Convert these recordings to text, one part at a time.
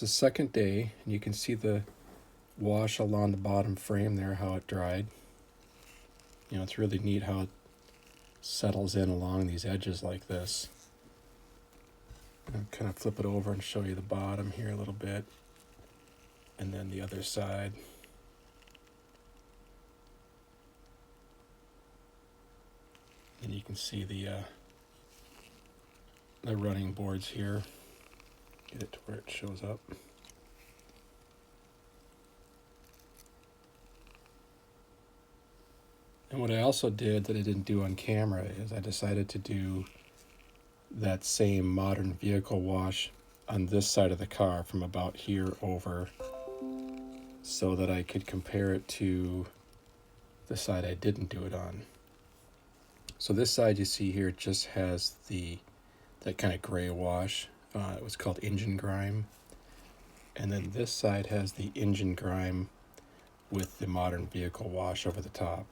The second day, and you can see the wash along the bottom frame there, how it dried. It's really neat how it settles in along these edges like this. I'll kind of flip it over and show you the bottom here a little bit, and then the other side. And you can see the running boards here. Get it to where it shows up. And what I also did that I didn't do on camera is I decided to do that same modern vehicle wash on this side of the car from about here over, so that I could compare it to the side I didn't do it on. So this side you see here just has that kind of gray wash. It was called engine grime. And then this side has the engine grime with the modern vehicle wash over the top.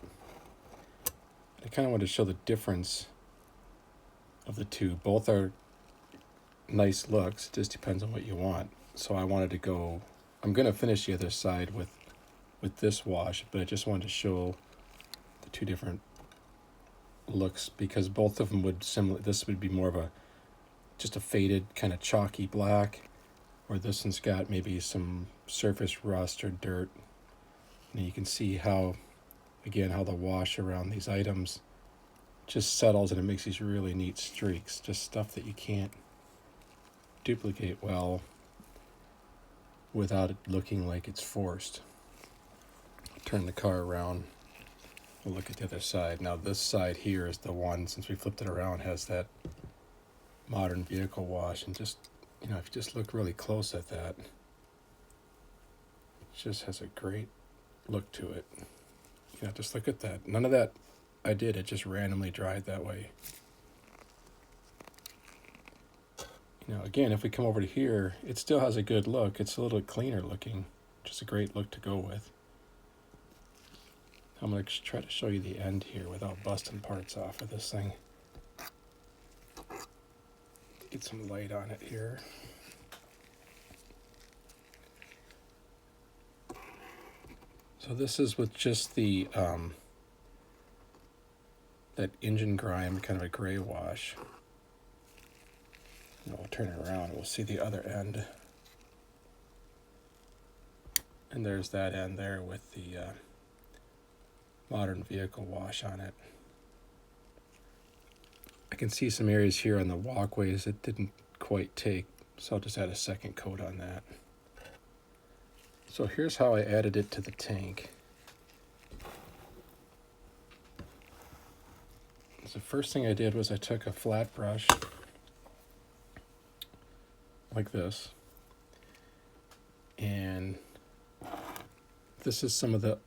I kind of wanted to show the difference of the two. Both are nice looks, it just depends on what you want. So I wanted to go, I'm going to finish the other side with this wash, but I just wanted to show the two different looks because both of them would this would be more of just a faded kind of chalky black, where this one's got maybe some surface rust or dirt. And you can see how the wash around these items just settles and it makes these really neat streaks, just stuff that you can't duplicate well without it looking like it's forced. I'll turn the car around. We'll look at the other side. Now this side here is the one, since we flipped it around, has that modern vehicle wash, and just, if you just look really close at that, it just has a great look to it. Just look at that. None of that I did, it just randomly dried that way. Again, if we come over to here, it still has a good look. It's a little cleaner looking, just a great look to go with. I'm going to try to show you the end here without busting parts off of this thing. Get some light on it here. So this is with just the that engine grime, kind of a gray wash. And we'll turn it around, we'll see the other end. And there's that end there with the modern vehicle wash on it. I can see some areas here on the walkways that didn't quite take, so I'll just add a second coat on that. So here's how I added it to the tank. So the first thing I did was I took a flat brush like this, and this is some of the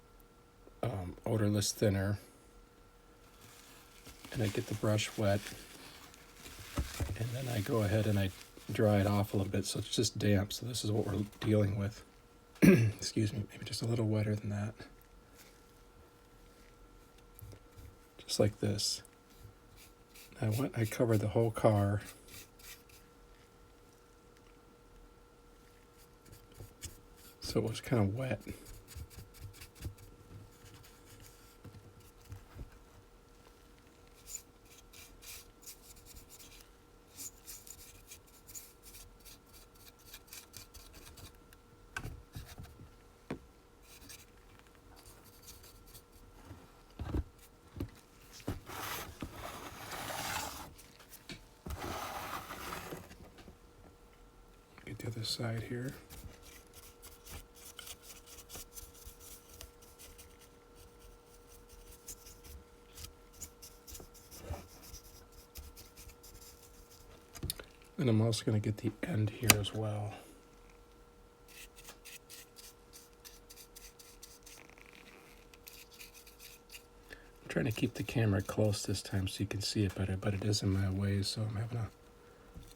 odorless thinner, and I get the brush wet, and then I go ahead and I dry it off a little bit so it's just damp. So this is what we're dealing with. Excuse me, maybe just a little wetter than that. Just like this. I covered the whole car. So it was kind of wet. Get the other side here. And I'm also going to get the end here as well. I'm trying to keep the camera close this time so you can see it better, but it is in my way, so I'm having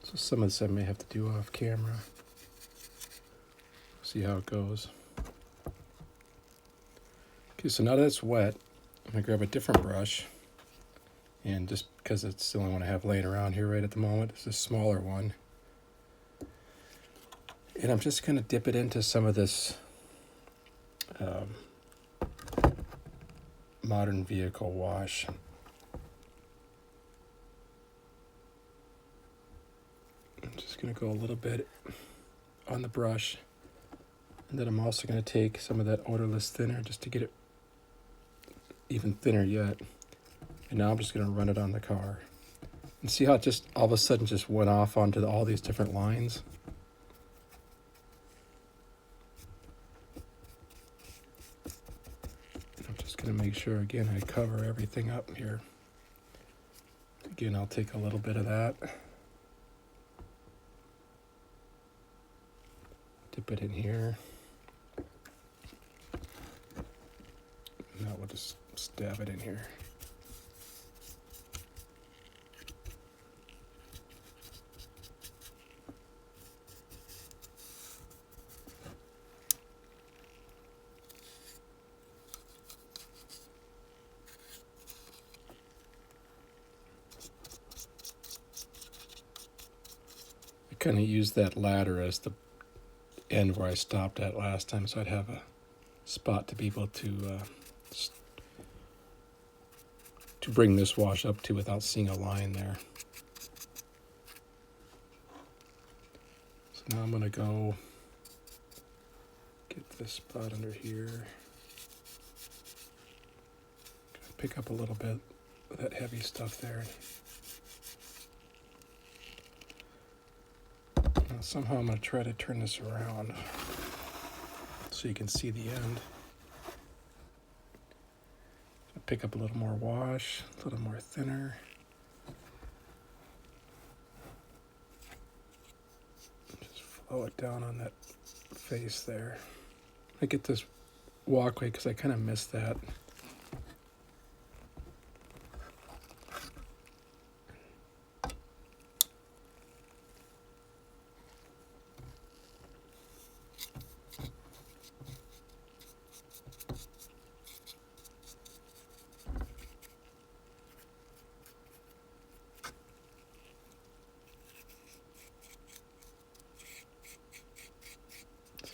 so some of this I may have to do off camera. See how it goes. Okay, so now that it's wet, I'm going to grab a different brush. And just because it's the only one I have laying around here right at the moment, it's a smaller one. And I'm just going to dip it into some of this modern vehicle wash. I'm just going to go a little bit on the brush, and then I'm also going to take some of that odorless thinner just to get it even thinner yet. And now I'm just going to run it on the car. And see how it just all of a sudden just went off onto all these different lines? I'm just going to make sure, again, I cover everything up here. Again, I'll take a little bit of that. Dip it in here. Now we'll just stab it in here. I kind of used that ladder as the end where I stopped at last time, so I'd have a spot to be able to bring this wash up to without seeing a line there. So now I'm going to go get this spot under here. Pick up a little bit of that heavy stuff there. Now somehow I'm going to try to turn this around so you can see the end. Pick up a little more wash, a little more thinner. Just flow it down on that face there. I get this walkway because I kind of missed that.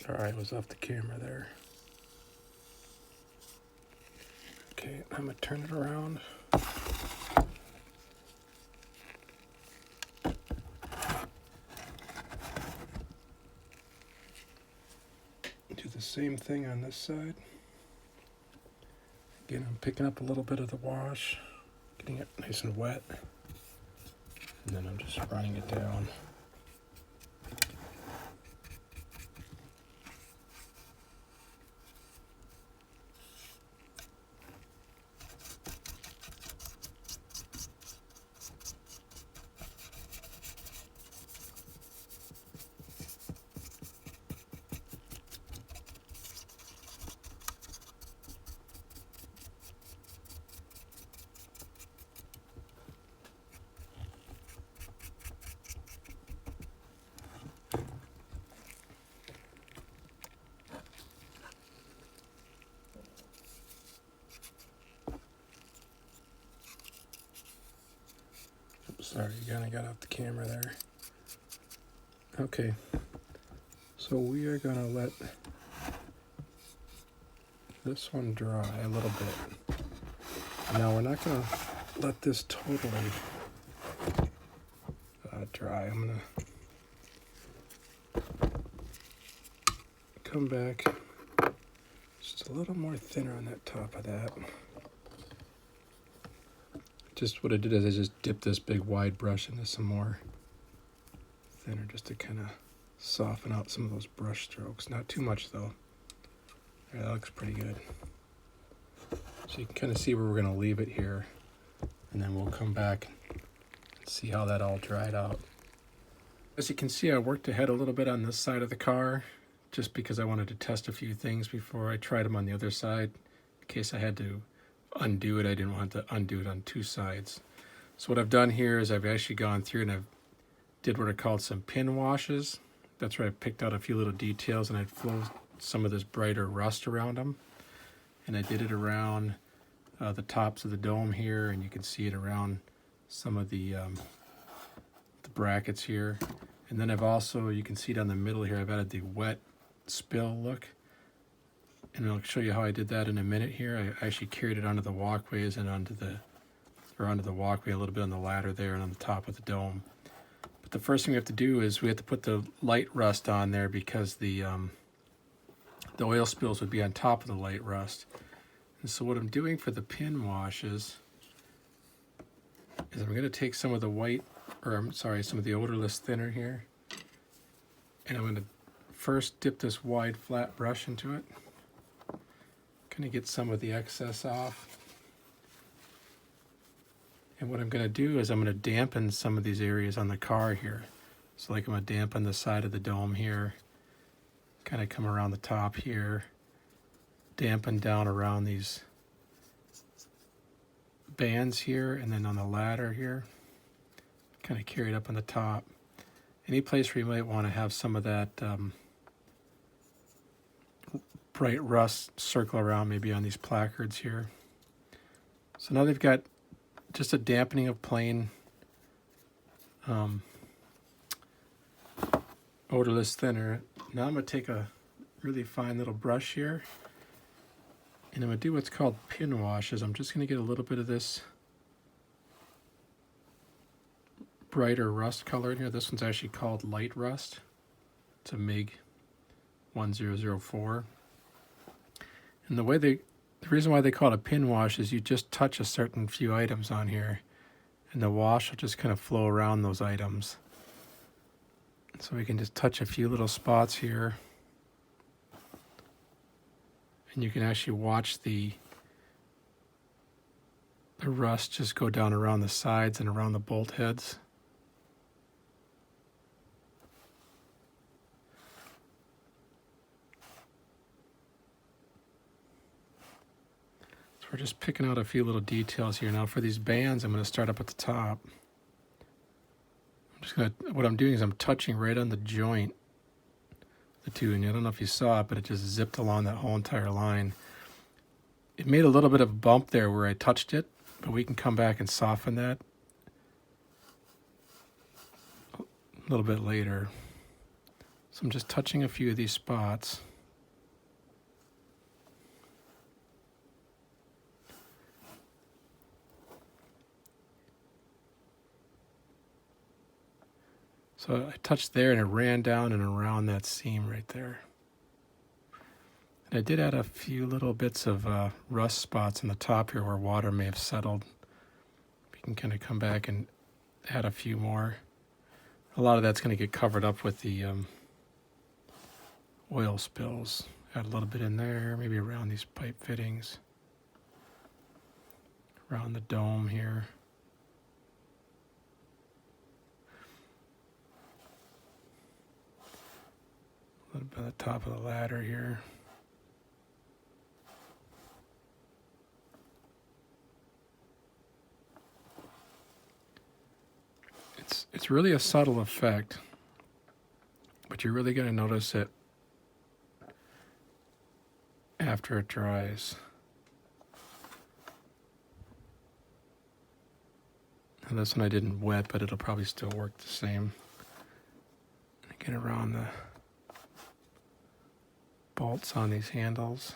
Sorry, I was off the camera there. Okay, I'm gonna turn it around. Do the same thing on this side. Again, I'm picking up a little bit of the wash, getting it nice and wet, and then I'm just running it down. Sorry, again, I got off the camera there. Okay, so we are gonna let this one dry a little bit. Now we're not gonna let this totally dry. I'm gonna come back just a little more thinner on that top of that. Just what I did is I just dipped this big wide brush into some more thinner just to kind of soften out some of those brush strokes. Not too much though. Yeah, that looks pretty good. So you can kind of see where we're going to leave it here, and then we'll come back and see how that all dried out. As you can see, I worked ahead a little bit on this side of the car just because I wanted to test a few things before I tried them on the other side. In case I had to undo it, I didn't want to undo it on two sides. So what I've done here is I've actually gone through and I've did what are called some pin washes. That's where I picked out a few little details and I'd flow some of this brighter rust around them. And I did it around the tops of the dome here, and you can see it around some of the brackets here. And then I've also, you can see down the middle here, I've added the wet spill look. And I'll show you how I did that in a minute here. I actually carried it onto the walkways and onto the walkway, a little bit on the ladder there and on the top of the dome. But the first thing we have to do is we have to put the light rust on there because the oil spills would be on top of the light rust. And so what I'm doing for the pin washes is I'm going to take some of the some of the odorless thinner here, and I'm going to first dip this wide flat brush into it. Kind of get some of the excess off. And what I'm going to do is I'm going to dampen some of these areas on the car here. So like I'm going to dampen the side of the dome here, kind of come around the top here, dampen down around these bands here, and then on the ladder here, kind of carry it up on the top. Any place where you might want to have some of that bright rust circle around, maybe on these placards here. So now they've got just a dampening of plain odorless thinner. Now I'm going to take a really fine little brush here, and I'm going to do what's called pin washes. I'm just going to get a little bit of this brighter rust color in here. This one's actually called light rust. It's a MIG 1004. And the reason why they call it a pin wash is you just touch a certain few items on here, and the wash will just kind of flow around those items. So we can just touch a few little spots here, and you can actually watch the rust just go down around the sides and around the bolt heads. We're just picking out a few little details here. Now for these bands, I'm going to start up at the top. What I'm doing is I'm touching right on the joint, the two, and I don't know if you saw it, but it just zipped along that whole entire line. It made a little bit of a bump there where I touched it, but we can come back and soften that a little bit later. So I'm just touching a few of these spots. So I touched there and it ran down and around that seam right there. And I did add a few little bits of rust spots on the top here where water may have settled. We can kind of come back and add a few more. A lot of that's going to get covered up with the oil spills. Add a little bit in there, maybe around these pipe fittings, around the dome here. A little bit on the top of the ladder here. It's really a subtle effect, but you're really going to notice it after it dries. And this one I didn't wet, but it'll probably still work the same. Get around the bolts on these handles.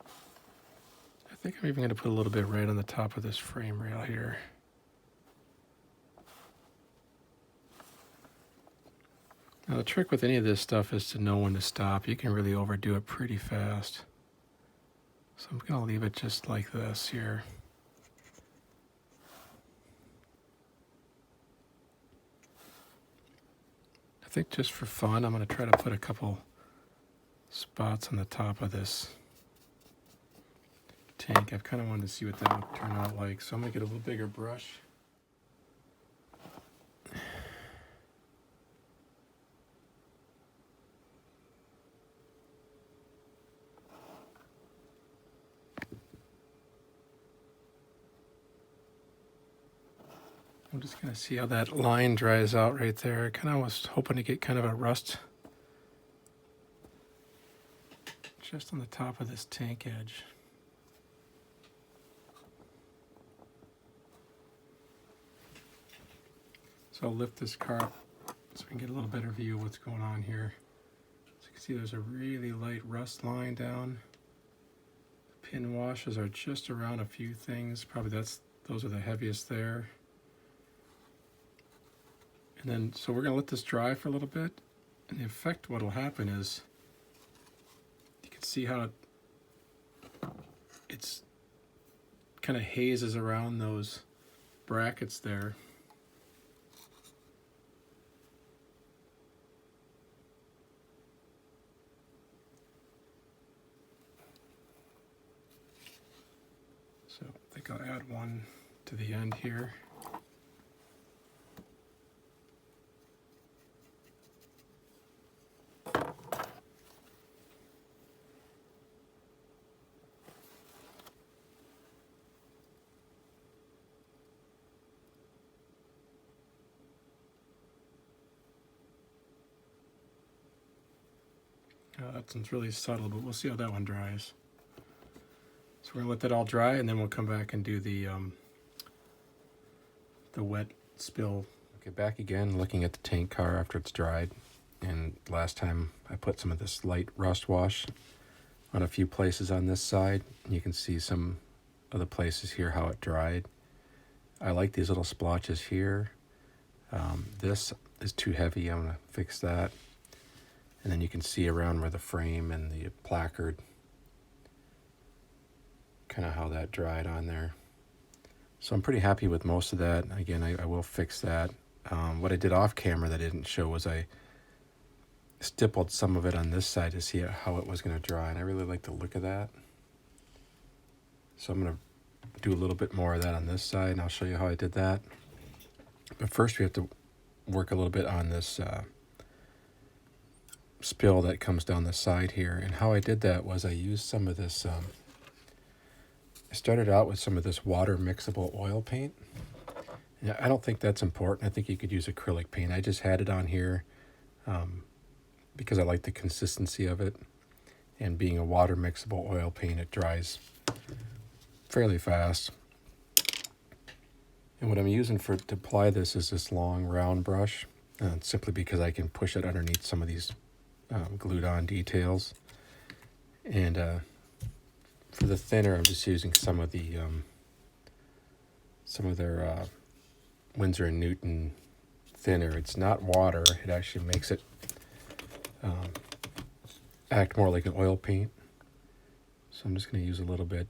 I think I'm even going to put a little bit right on the top of this frame rail here. Now the trick with any of this stuff is to know when to stop. You can really overdo it pretty fast. So I'm going to leave it just like this here. I think just for fun, I'm going to try to put a couple spots on the top of this tank. I've kind of wanted to see what that would turn out like. So I'm going to get a little bigger brush. I'm just going to see how that line dries out right there. I kind of was hoping to get kind of a rust just on the top of this tank edge. So I'll lift this car up so we can get a little better view of what's going on here. So you can see there's a really light rust line down. The pin washes are just around a few things. Probably those are the heaviest there. And then, so we're going to let this dry for a little bit. And the effect, what will happen is, you can see how it's kind of hazes around those brackets there. So I think I'll add one to the end here. That one's really subtle, but we'll see how that one dries. So we're gonna let that all dry, and then we'll come back and do the wet spill. Okay, back again, looking at the tank car after it's dried. And last time I put some of this light rust wash on a few places on this side. And you can see some of the places here how it dried. I like these little splotches here. This is too heavy, I'm gonna fix that. And then you can see around where the frame and the placard, kind of how that dried on there. So I'm pretty happy with most of that. Again, I will fix that. What I did off camera that I didn't show was I stippled some of it on this side to see how it was going to dry. And I really like the look of that. So I'm going to do a little bit more of that on this side, and I'll show you how I did that. But first we have to work a little bit on this spill that comes down the side here. And how I did that was I used some of this, I started out with some of this water mixable oil paint. And I don't think that's important. I think you could use acrylic paint. I just had it on here because I like the consistency of it. And being a water mixable oil paint, it dries fairly fast. And what I'm using to apply this is this long round brush, simply because I can push it underneath some of these glued on details. And for the thinner, I'm just using some of their Winsor and Newton thinner. It's not water. It actually makes it act more like an oil paint. So I'm just going to use a little bit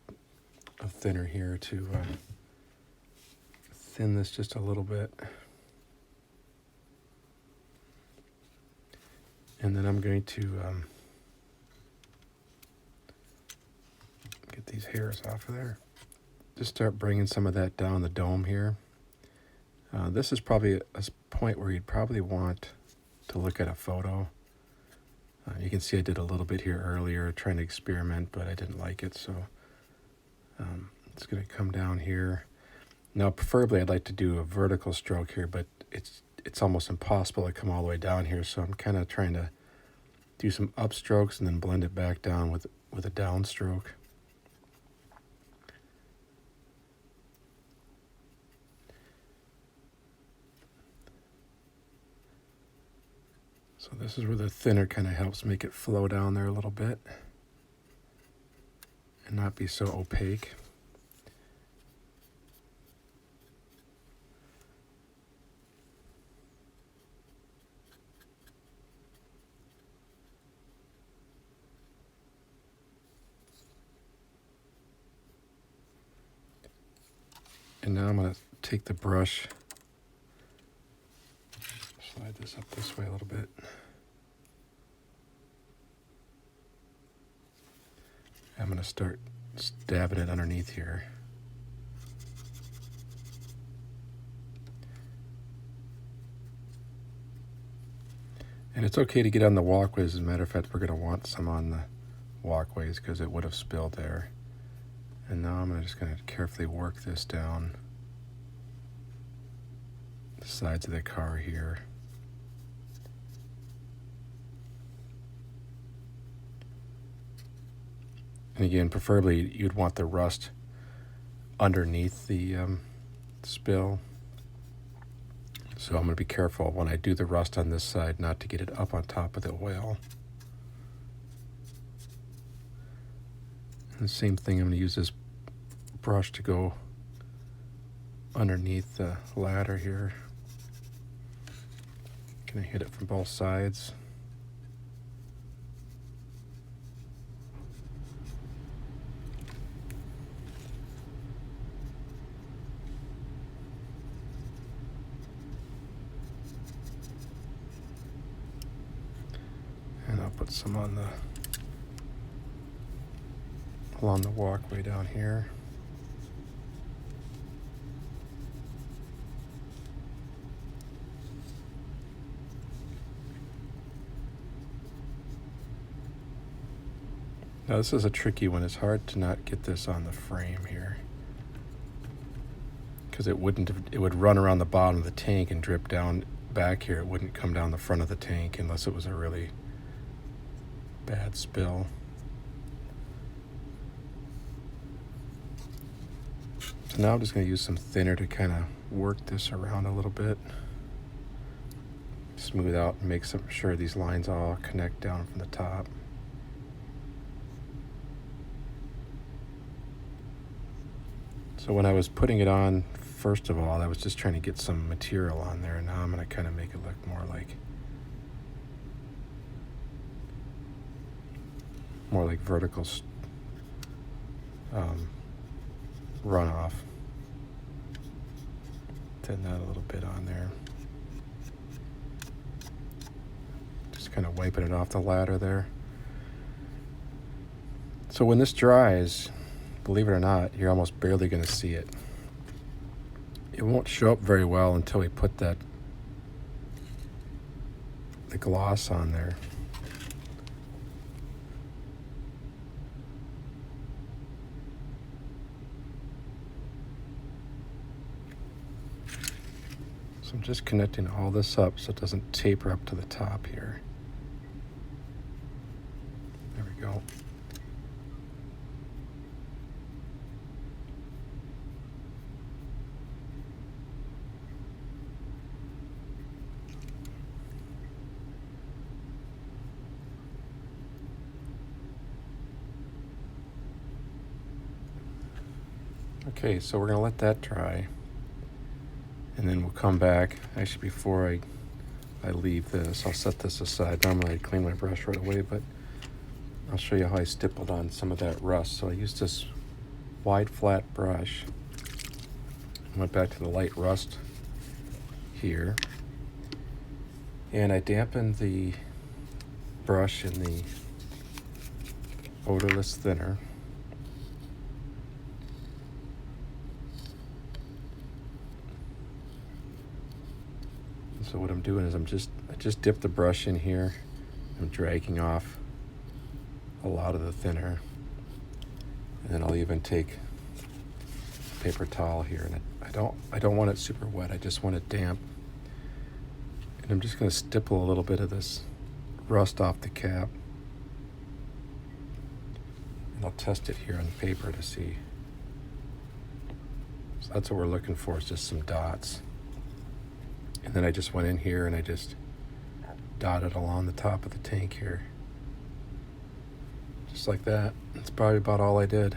of thinner here to thin this just a little bit. And then I'm going to get these hairs off of there. Just start bringing some of that down the dome here. This is probably a point where you'd probably want to look at a photo. You can see I did a little bit here earlier trying to experiment, but I didn't like it, so it's going to come down here. Now, preferably I'd like to do a vertical stroke here, but it's almost impossible to come all the way down here, so I'm kind of trying to do some upstrokes and then blend it back down with a downstroke. So this is where the thinner kind of helps make it flow down there a little bit and not be so opaque. And now I'm going to take the brush, slide this up this way a little bit. I'm going to start dabbing it underneath here. And it's okay to get on the walkways. As a matter of fact, we're going to want some on the walkways because it would have spilled there. And now I'm just going to carefully work this down the sides of the car here. And again, preferably you'd want the rust underneath the spill. So I'm going to be careful when I do the rust on this side not to get it up on top of the oil. And the same thing, I'm going to use this brush to go underneath the ladder here. Going to hit it from both sides. And I'll put some on along the walkway down here. Now this is a tricky one. It's hard to not get this on the frame here, because it would run around the bottom of the tank and drip down back here. It wouldn't come down the front of the tank unless it was a really bad spill. So now I'm just going to use some thinner to kind of work this around a little bit. Smooth out and make sure these lines all connect down from the top. So when I was putting it on, first of all, I was just trying to get some material on there, and now I'm going to kind of make it look more like vertical runoff. Thin that a little bit on there. Just kind of wiping it off the ladder there. So when this dries, believe it or not, you're almost barely going to see it. It won't show up very well until we put the gloss on there. So I'm just connecting all this up so it doesn't taper up to the top here. There we go. Okay, so we're going to let that dry, and then we'll come back. Actually, before I leave this, I'll set this aside. Normally I'd clean my brush right away, but I'll show you how I stippled on some of that rust. So I used this wide flat brush, went back to the light rust here, and I dampened the brush in the odorless thinner. So what I'm doing is I just dip the brush in here. I'm dragging off a lot of the thinner, and then I'll even take a paper towel here, and I don't want it super wet. I just want it damp, and I'm just going to stipple a little bit of this rust off the cap, and I'll test it here on paper to see. So that's what we're looking for, is just some dots. And then I just went in here and I just dotted along the top of the tank here. Just like that. That's probably about all I did.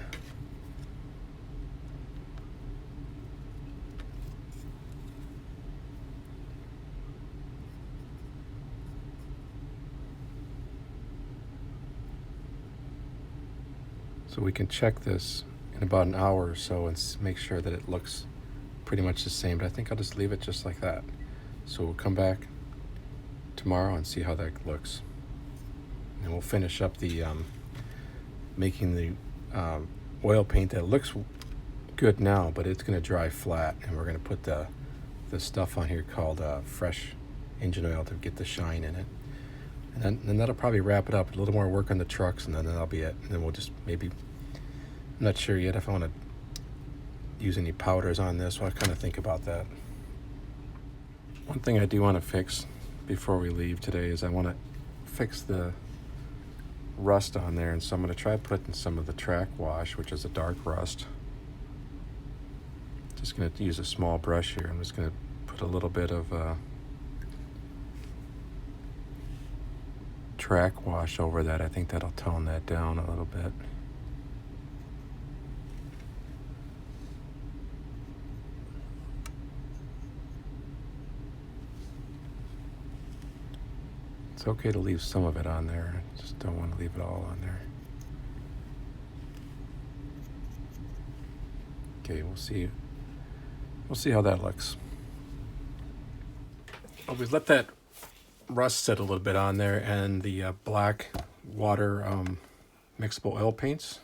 So we can check this in about an hour or so and make sure that it looks pretty much the same. But I think I'll just leave it just like that. So we'll come back tomorrow and see how that looks. And we'll finish up the making the oil paint that looks good now, but it's going to dry flat. And we're going to put the stuff on here called fresh engine oil to get the shine in it. And then that'll probably wrap it up. A little more work on the trucks, and then that'll be it. And then we'll just maybe, I'm not sure yet if I want to use any powders on this. I'll kind of think about that. One thing I do want to fix before we leave today is I want to fix the rust on there, and so I'm going to try putting some of the track wash, which is a dark rust. Just going to use a small brush here. I'm just going to Put a little bit of track wash over that. I think that'll tone that down a little bit. It's okay to leave some of it on there. I just don't want to leave it all on there. Okay, we'll see. We'll see how that looks. Well, we let that rust sit a little bit on there, and the black water mixable oil paints.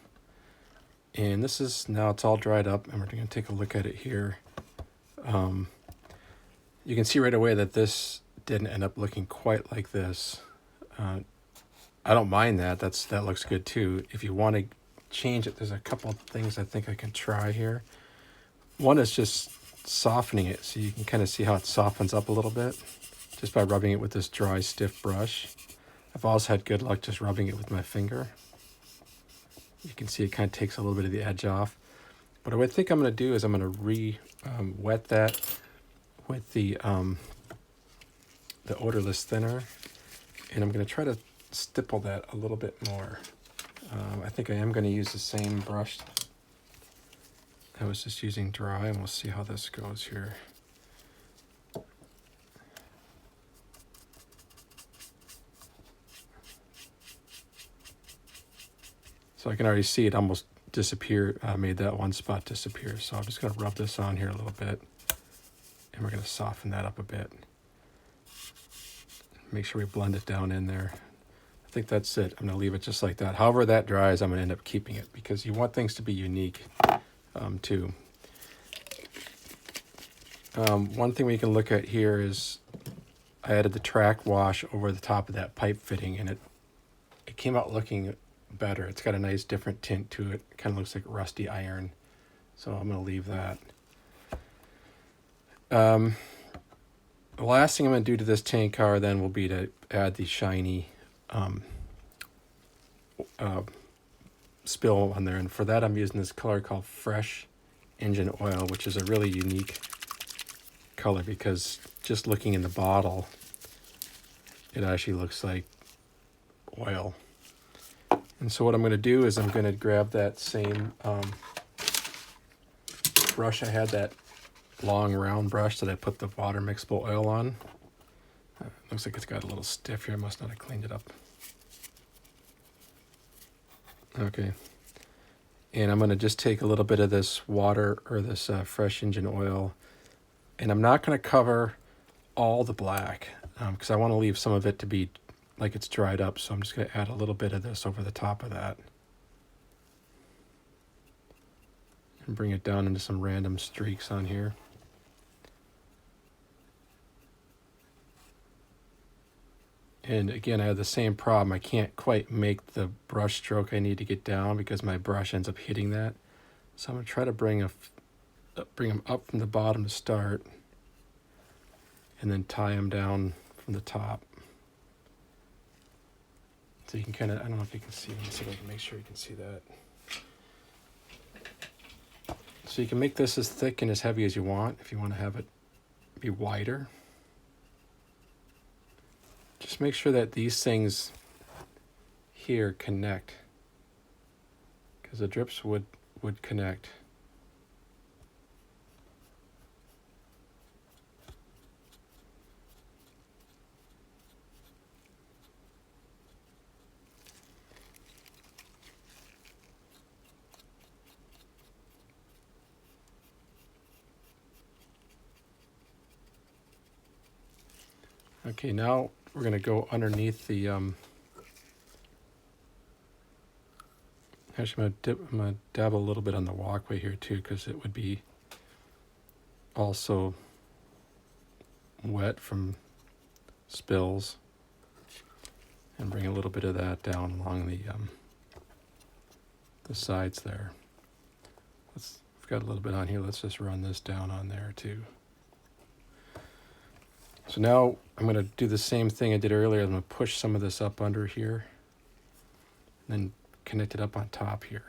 And this is, now it's all dried up, and we're going to take a look at it here. You can see right away that this didn't end up looking quite like this. I don't mind that. That looks good too. If you want to change it, there's a couple of things I think I can try here. One is just softening it, so you can kind of see how it softens up a little bit just by rubbing it with this dry, stiff brush. I've also had good luck just rubbing it with my finger. You can see it kind of takes a little bit of the edge off. But what I think I'm going to do is I'm going to wet that with the odorless thinner, and I'm going to try to stipple that a little bit more. I think I am going to use the same brush I was just using dry, and we'll see how this goes here. So I can already see it almost disappear, made that one spot disappear. So I'm just going to rub this on here a little bit, and we're going to soften that up a bit. Make sure we blend it down in there. I think that's it. I'm going to leave it just like that. However that dries, I'm going to end up keeping it because you want things to be unique too. One thing we can look at here is I added the track wash over the top of that pipe fitting, and it came out looking better. It's got a nice different tint to it. It kind of looks like rusty iron. So I'm going to leave that. The last thing I'm going to do to this tank car then will be to add the shiny spill on there. And for that, I'm using this color called Fresh Engine Oil, which is a really unique color because just looking in the bottle, it actually looks like oil. And so what I'm going to do is I'm going to grab that same brush I had, that long round brush that I put the water mixable oil on. Looks like it's got a little stiff here. I must not have cleaned it up. Okay. And I'm going to just take a little bit of this water, or this fresh engine oil, and I'm not going to cover all the black because I want to leave some of it to be like it's dried up. So I'm just going to add a little bit of this over the top of that and bring it down into some random streaks on here. And again, I have the same problem. I can't quite make the brush stroke I need to get down because my brush ends up hitting that. So I'm going to try to bring them up from the bottom to start, and then tie them down from the top. So you can kind of, I don't know if you can see, let me see if I can make sure you can see that. So you can make this as thick and as heavy as you want if you want to have it be wider. Just make sure that these things here connect, because the drips would connect. Okay, now we're going to go underneath the, actually I'm going to dab a little bit on the walkway here too, because it would be also wet from spills, and bring a little bit of that down along the sides there. We've got a little bit on here. Let's just run this down on there too. So now I'm going to do the same thing I did earlier. I'm going to push some of this up under here, and then connect it up on top here.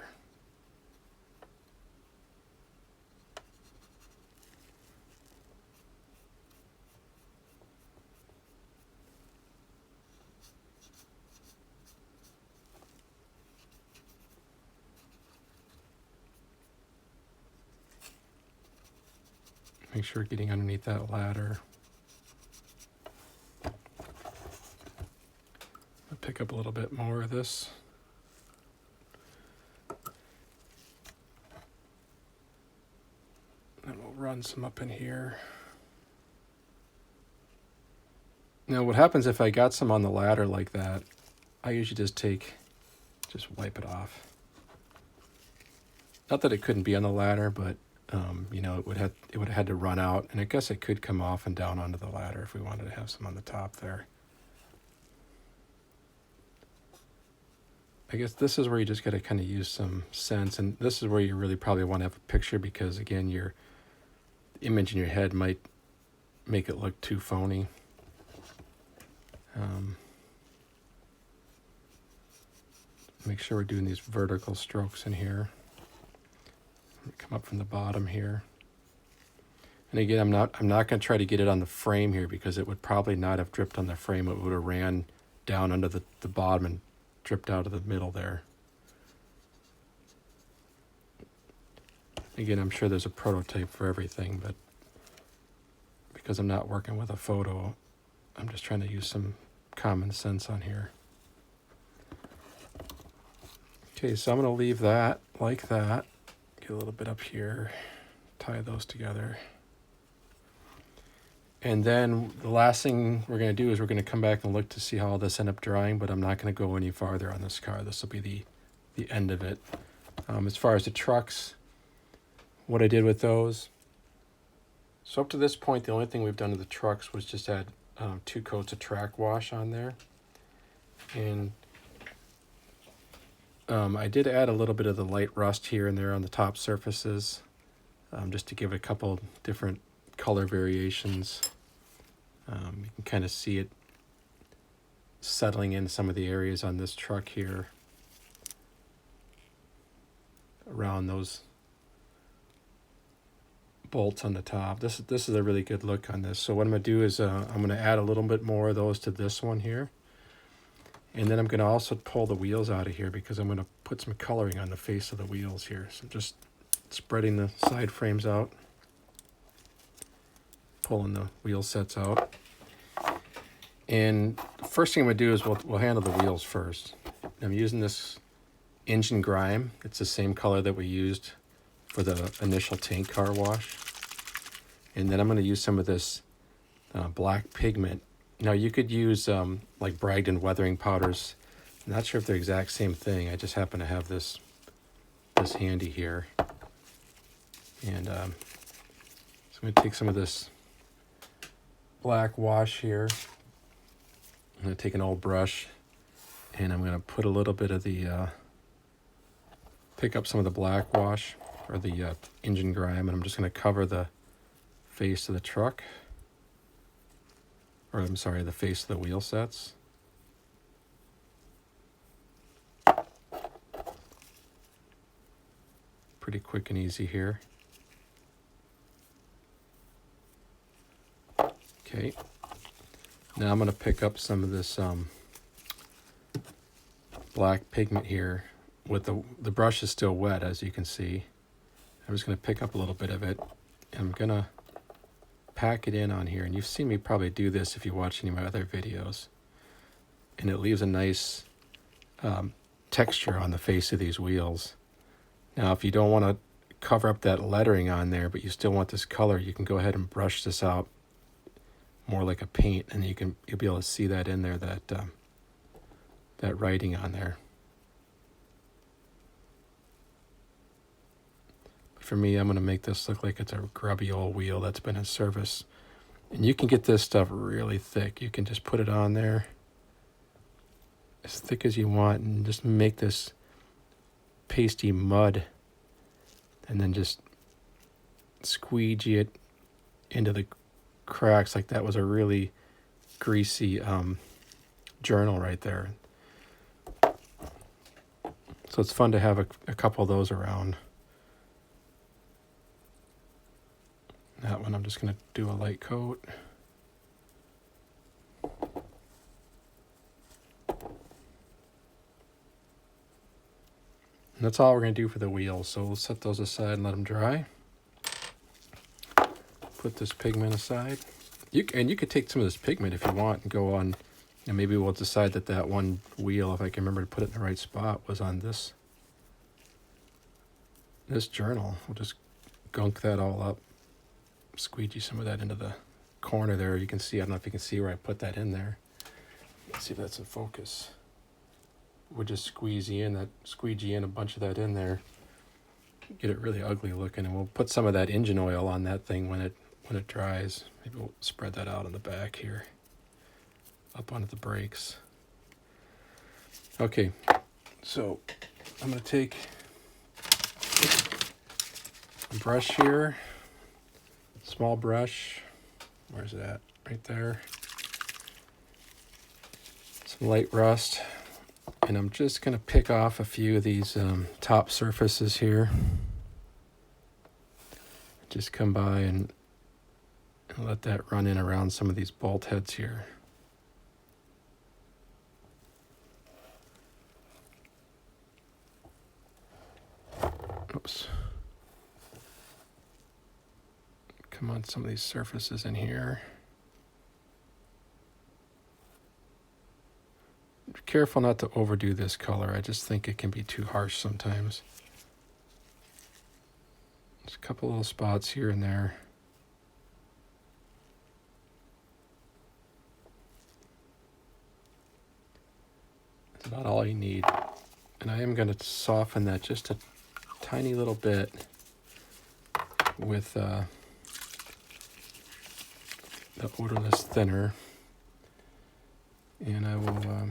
Make sure we're getting underneath that ladder. I'll pick up a little bit more of this. And we'll run some up in here. Now what happens if I got some on the ladder like that, I usually just wipe it off. Not that it couldn't be on the ladder, but you know, it would have had to run out, and I guess it could come off and down onto the ladder if we wanted to have some on the top there. I guess this is where you just got to kind of use some sense, and this is where you really probably want to have a picture, because again, your image in your head might make it look too phony. Make sure we're doing these vertical strokes in here. Come up from the bottom here. And again, I'm not going to try to get it on the frame here, because it would probably not have dripped on the frame. It would have ran down under the bottom and dripped out of the middle there. Again, I'm sure there's a prototype for everything, but because I'm not working with a photo, I'm just trying to use some common sense on here. Okay, so I'm going to leave that like that. Get a little bit up here, tie those together. And then the last thing we're going to do is we're going to come back and look to see how all this ended up drying, but I'm not going to go any farther on this car. This will be the end of it. As far as the trucks, what I did with those. So up to this point, the only thing we've done to the trucks was just add 2 coats of track wash on there. And I did add a little bit of the light rust here and there on the top surfaces, just to give it a couple different color variations. You can kind of see it settling in some of the areas on this truck here around those bolts on the top. This is a really good look on this. So what I'm going to do is I'm going to add a little bit more of those to this one here. And then I'm going to also pull the wheels out of here, because I'm going to put some coloring on the face of the wheels here. So just spreading the side frames out, pulling the wheel sets out. And the first thing I'm going to do is we'll handle the wheels first. I'm using this engine grime. It's the same color that we used for the initial tank car wash. And then I'm going to use some of this black pigment. Now you could use like Bragdon weathering powders. I'm not sure if they're the exact same thing. I just happen to have this handy here. And so I'm going to take some of this black wash here. I'm going to take an old brush, and I'm going to put a little bit of the, pick up some of the black wash, or the engine grime, and I'm just going to cover the face of the truck. Or I'm sorry, the face of the wheel sets. Pretty quick and easy here. Okay. Now I'm going to pick up some of this black pigment here. With the brush is still wet, as you can see. I'm just going to pick up a little bit of it. And I'm going to pack it in on here, and you've seen me probably do this if you watch any of my other videos, and it leaves a nice texture on the face of these wheels. Now if you don't want to cover up that lettering on there, but you still want this color, you can go ahead and brush this out more like a paint, and you'll be able to see that in there, that writing on there. For me, I'm going to make this look like it's a grubby old wheel that's been in service. And you can get this stuff really thick. You can just put it on there as thick as you want and just make this pasty mud, and then just squeegee it into the cracks like that was a really greasy journal right there. So it's fun to have a couple of those around. That one I'm just going to do a light coat. And that's all we're going to do for the wheels. So we'll set those aside and let them dry. put this pigment aside. You could take some of this pigment if you want and go on, and maybe we'll decide that that one wheel, if I can remember to put it in the right spot, was on this journal. We'll just gunk that all up, squeegee some of that into the corner there. You can see, I don't know if you can see where I put that in there. Let's see if that's in focus. We'll just squeegee in a bunch of that in there, get it really ugly looking, and we'll put some of that engine oil on that thing when it dries. Maybe we'll spread that out on the back here, up onto the brakes. Okay, so I'm going to take a brush here, small brush. Where's it at? Right there. Some light rust. And I'm just going to pick off a few of these top surfaces here. Just come by and let that run in around some of these bolt heads here. Oops. Come on some of these surfaces in here. Be careful not to overdo this color. I just think it can be too harsh sometimes. Just a couple little spots here and there. That's about all you need. And I am going to soften that just a tiny little bit with the odorless thinner. And I will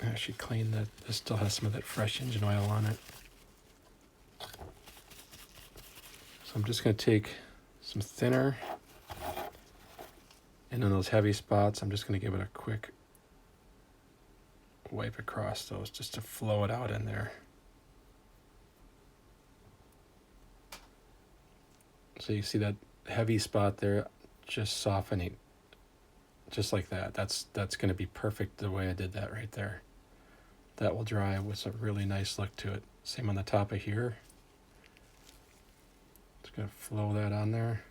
actually clean that. This still has some of that fresh engine oil on it. So I'm just going to take some thinner, and on those heavy spots, I'm just going to give it a quick wipe across those just to flow it out in there. So you see that heavy spot there, just softening, just like that. That's going to be perfect the way I did that right there. That will dry with a really nice look to it. Same on the top of here. Just going to flow that on there,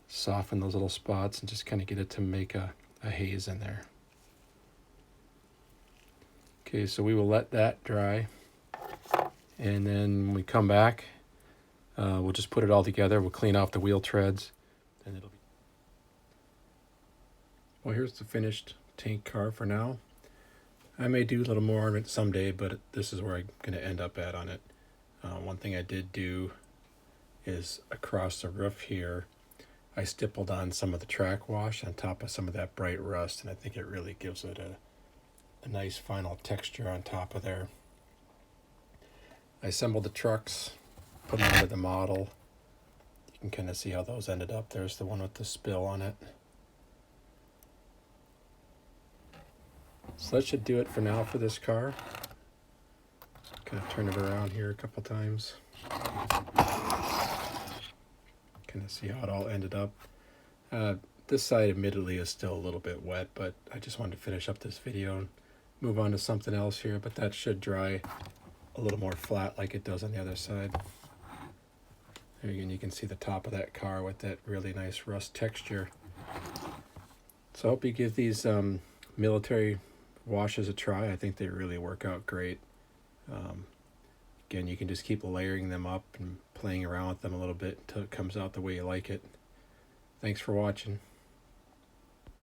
soften those little spots, and just kind of get it to make a haze in there. Okay, so we will let that dry, and then when we come back, we'll just put it all together. We'll clean off the wheel treads, and it'll be... Well, here's the finished tank car for now. I may do a little more on it someday, but this is where I'm going to end up at on it. One thing I did do is across the roof here, I stippled on some of the track wash on top of some of that bright rust, and I think it really gives it a nice final texture on top of there. I assembled the trucks, put them under the model. You can kind of see how those ended up. There's the one with the spill on it. So that should do it for now for this car. Kind of turn it around here a couple times. Kind of see how it all ended up. This side admittedly is still a little bit wet, but I just wanted to finish up this video and move on to something else here, but that should dry a little more flat like it does on the other side. There again, you can see the top of that car with that really nice rust texture. So I hope you give these military washes a try. I think they really work out great. Again, you can just keep layering them up and playing around with them a little bit until it comes out the way you like it. Thanks for watching.